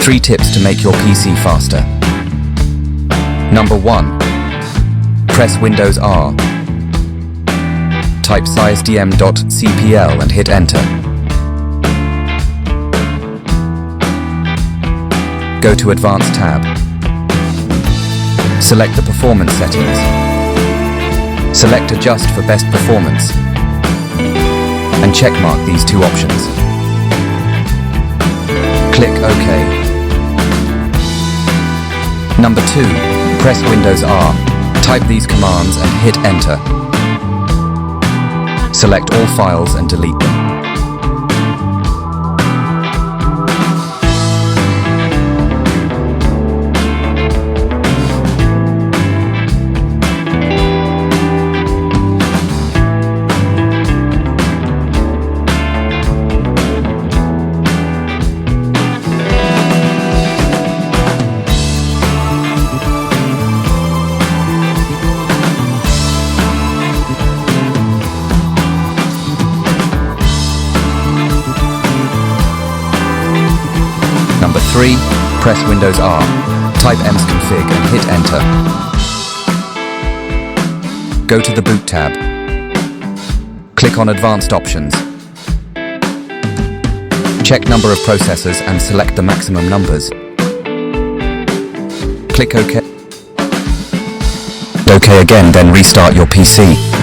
3 tips to make your PC faster. Number 1. Press Windows R. Type sysdm.cpl and hit enter. Go to Advanced tab. Select the performance settings. Select Adjust for best performance and checkmark these 2 options. Click OK. Number 2. Press Windows R. Type these commands and hit enter. Select all files and delete them. Number 3. Press Windows R. Type msconfig and hit enter. Go to the Boot tab. Click on Advanced Options. Check number of processors and select the maximum numbers. Click OK. OK again, then restart your PC.